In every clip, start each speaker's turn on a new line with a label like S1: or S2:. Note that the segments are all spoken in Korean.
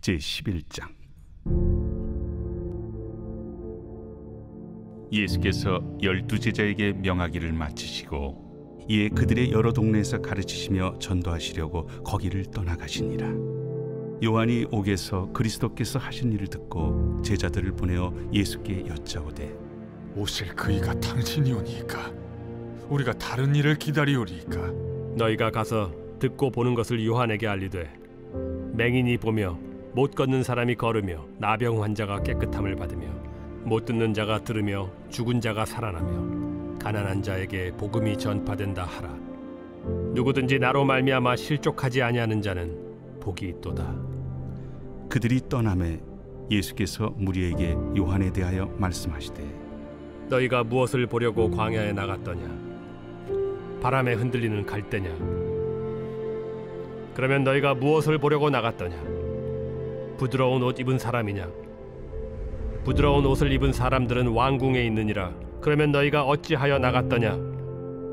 S1: 제11장. 예수께서 12제자에게 명하기를 마치시고 이에 그들의 여러 동네에서 가르치시며 전도하시려고 거기를 떠나가시니라. 요한이 옥에서 그리스도께서 하신 일을 듣고 제자들을 보내어 예수께 여짜오되,
S2: 오실 그이가 당신이오니이까? 우리가 다른 일을 기다리오리이까?
S3: 너희가 가서 듣고 보는 것을 요한에게 알리되, 맹인이 보며 못 걷는 사람이 걸으며 나병 환자가 깨끗함을 받으며 못 듣는 자가 들으며 죽은 자가 살아나며 가난한 자에게 복음이 전파된다 하라. 누구든지 나로 말미암아 실족하지 아니하는 자는 복이 있도다.
S1: 그들이 떠나매 예수께서 무리에게 요한에 대하여 말씀하시되,
S3: 너희가 무엇을 보려고 광야에 나갔더냐? 바람에 흔들리는 갈대냐? 그러면 너희가 무엇을 보려고 나갔더냐? 부드러운 옷 입은 사람이냐? 부드러운 옷을 입은 사람들은 왕궁에 있느니라. 그러면 너희가 어찌하여 나갔더냐?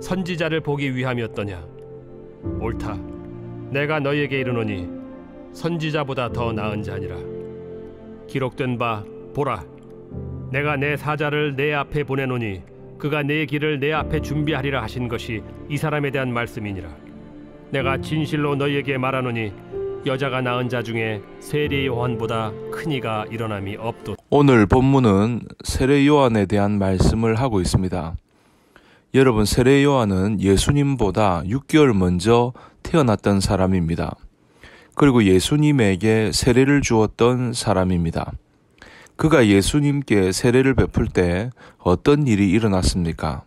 S3: 선지자를 보기 위함이었더냐? 옳다. 내가 너희에게 이르노니 선지자보다 더 나은 자니라. 기록된 바 보라, 내가 내 사자를 내 앞에 보내노니 그가 내 길을 내 앞에 준비하리라 하신 것이 이 사람에 대한 말씀이니라. 내가 진실로 너희에게 말하노니 여자가 낳은 자 중에 세례 요한보다 큰 이가 일어남이 없도다.
S4: 오늘 본문은 세례 요한에 대한 말씀을 하고 있습니다. 여러분, 세례 요한은 예수님보다 6개월 먼저 태어났던 사람입니다. 그리고 예수님에게 세례를 주었던 사람입니다. 그가 예수님께 세례를 베풀 때 어떤 일이 일어났습니까?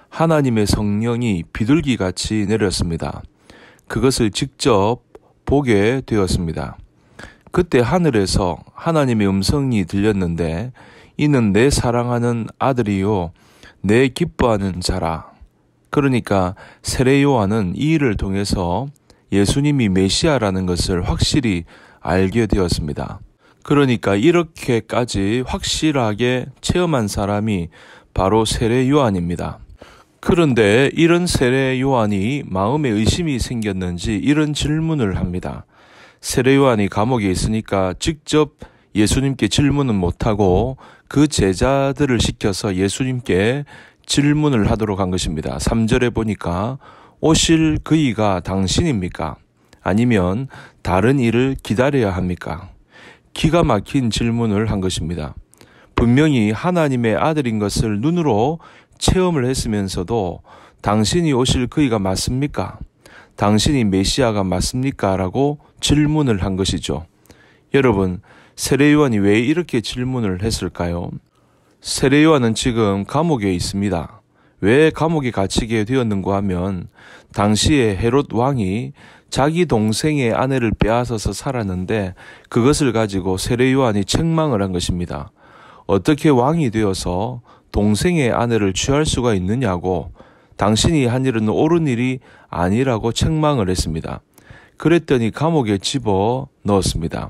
S4: 하나님의 성령이 비둘기같이 내렸습니다. 그것을 직접 보게 되었습니다. 그때 하늘에서 하나님의 음성이 들렸는데, 이는 내 사랑하는 아들이요 내 기뻐하는 자라. 그러니까 세례 요한은 이 일을 통해서 예수님이 메시아라는 것을 확실히 알게 되었습니다. 그러니까 이렇게까지 확실하게 체험한 사람이 바로 세례 요한입니다. 그런데 이런 세례 요한이 마음에 의심이 생겼는지 이런 질문을 합니다. 세례 요한이 감옥에 있으니까 직접 예수님께 질문은 못하고 그 제자들을 시켜서 예수님께 질문을 하도록 한 것입니다. 3절에 보니까 오실 그이가 당신입니까? 아니면 다른 일을 기다려야 합니까? 기가 막힌 질문을 한 것입니다. 분명히 하나님의 아들인 것을 눈으로 체험을 했으면서도 당신이 오실 그이가 맞습니까? 당신이 메시아가 맞습니까? 라고 질문을 한 것이죠. 여러분, 세례 요한이 왜 이렇게 질문을 했을까요? 세례 요한은 지금 감옥에 있습니다. 왜 감옥에 갇히게 되었는가 하면 당시에 헤롯 왕이 자기 동생의 아내를 빼앗아서 살았는데 그것을 가지고 세례 요한이 책망을 한 것입니다. 어떻게 왕이 되어서 동생의 아내를 취할 수가 있느냐고, 당신이 한 일은 옳은 일이 아니라고 책망을 했습니다. 그랬더니 감옥에 집어 넣었습니다.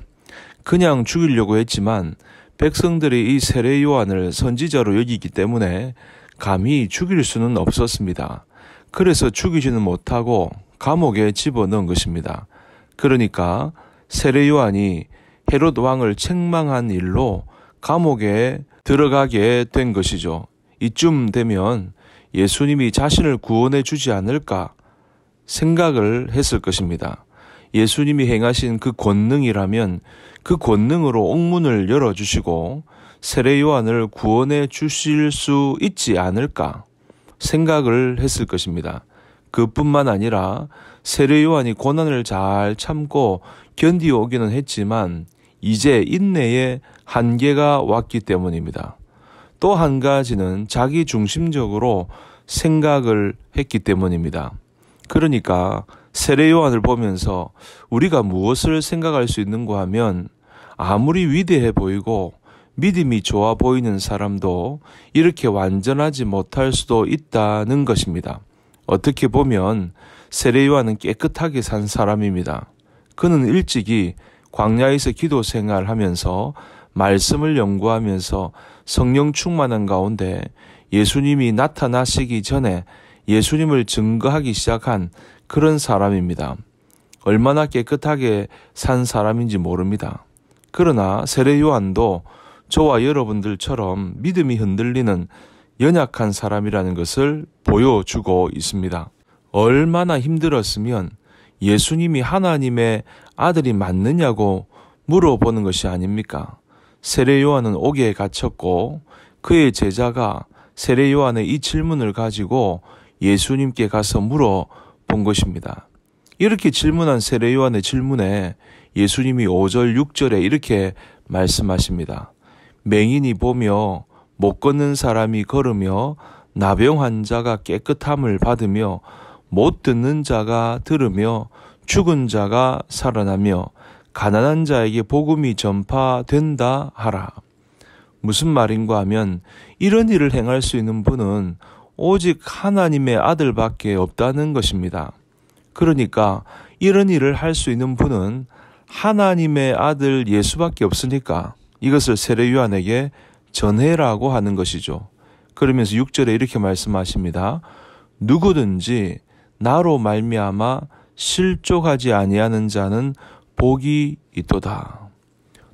S4: 그냥 죽이려고 했지만 백성들이 이 세례 요한을 선지자로 여기기 때문에 감히 죽일 수는 없었습니다. 그래서 죽이지는 못하고 감옥에 집어넣은 것입니다. 그러니까 세례 요한이 헤롯 왕을 책망한 일로 감옥에 들어가게 된 것이죠. 이쯤 되면 예수님이 자신을 구원해 주지 않을까 생각을 했을 것입니다. 예수님이 행하신 그 권능이라면 그 권능으로 옥문을 열어주시고 세례 요한을 구원해 주실 수 있지 않을까 생각을 했을 것입니다. 그뿐만 아니라 세례 요한이 고난을 잘 참고 견디오기는 했지만 이제 인내의 한계가 왔기 때문입니다. 또 한 가지는 자기 중심적으로 생각을 했기 때문입니다. 그러니까 세례 요한을 보면서 우리가 무엇을 생각할 수 있는가 하면, 아무리 위대해 보이고 믿음이 좋아 보이는 사람도 이렇게 완전하지 못할 수도 있다는 것입니다. 어떻게 보면 세례 요한은 깨끗하게 산 사람입니다. 그는 일찍이 광야에서 기도 생활하면서 말씀을 연구하면서 성령 충만한 가운데 예수님이 나타나시기 전에 예수님을 증거하기 시작한 그런 사람입니다. 얼마나 깨끗하게 산 사람인지 모릅니다. 그러나 세례 요한도 저와 여러분들처럼 믿음이 흔들리는 연약한 사람이라는 것을 보여주고 있습니다. 얼마나 힘들었으면 예수님이 하나님의 아들이 맞느냐고 물어보는 것이 아닙니까? 세례 요한은 옥에 갇혔고 그의 제자가 세례 요한의 이 질문을 가지고 예수님께 가서 물어본 것입니다. 이렇게 질문한 세례 요한의 질문에 예수님이 5절, 6절에 이렇게 말씀하십니다. 맹인이 보며 못 걷는 사람이 걸으며 나병 환자가 깨끗함을 받으며 못 듣는 자가 들으며 죽은 자가 살아나며 가난한 자에게 복음이 전파된다 하라. 무슨 말인가 하면 이런 일을 행할 수 있는 분은 오직 하나님의 아들밖에 없다는 것입니다. 그러니까 이런 일을 할 수 있는 분은 하나님의 아들 예수밖에 없으니까 이것을 세례 요한에게 전해라고 하는 것이죠. 그러면서 6절에 이렇게 말씀하십니다. 누구든지 나로 말미암아 실족하지 아니하는 자는 복이 있도다.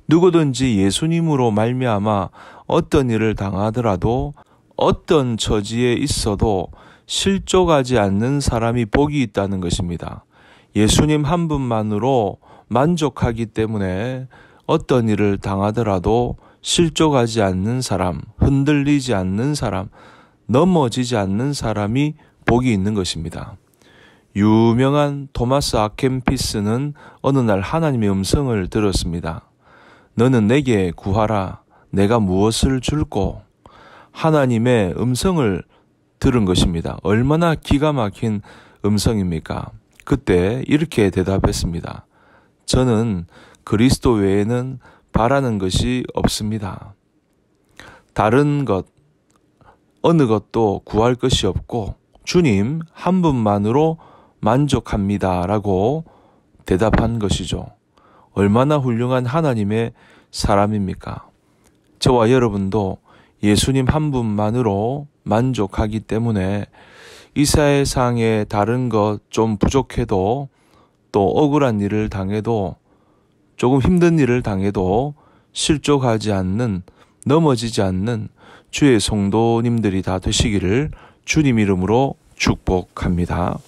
S4: 누구든지 예수님으로 말미암아 어떤 일을 당하더라도 어떤 처지에 있어도 실족하지 않는 사람이 복이 있다는 것입니다. 예수님 한 분만으로 만족하기 때문에 어떤 일을 당하더라도 실족하지 않는 사람, 흔들리지 않는 사람, 넘어지지 않는 사람이 복이 있는 것입니다. 유명한 토마스 아켄피스는 어느 날 하나님의 음성을 들었습니다. 너는 내게 구하라. 내가 무엇을 줄꼬? 하나님의 음성을 들은 것입니다. 얼마나 기가 막힌 음성입니까? 그때 이렇게 대답했습니다. 저는 그리스도 외에는 바라는 것이 없습니다. 다른 것, 어느 것도 구할 것이 없고 주님 한 분만으로 만족합니다. 라고 대답한 것이죠. 얼마나 훌륭한 하나님의 사람입니까? 저와 여러분도 예수님 한 분만으로 만족하기 때문에 이 세상에 다른 것 좀 부족해도 또 억울한 일을 당해도 조금 힘든 일을 당해도 실족하지 않는, 넘어지지 않는 주의 성도님들이 다 되시기를 주님 이름으로 축복합니다.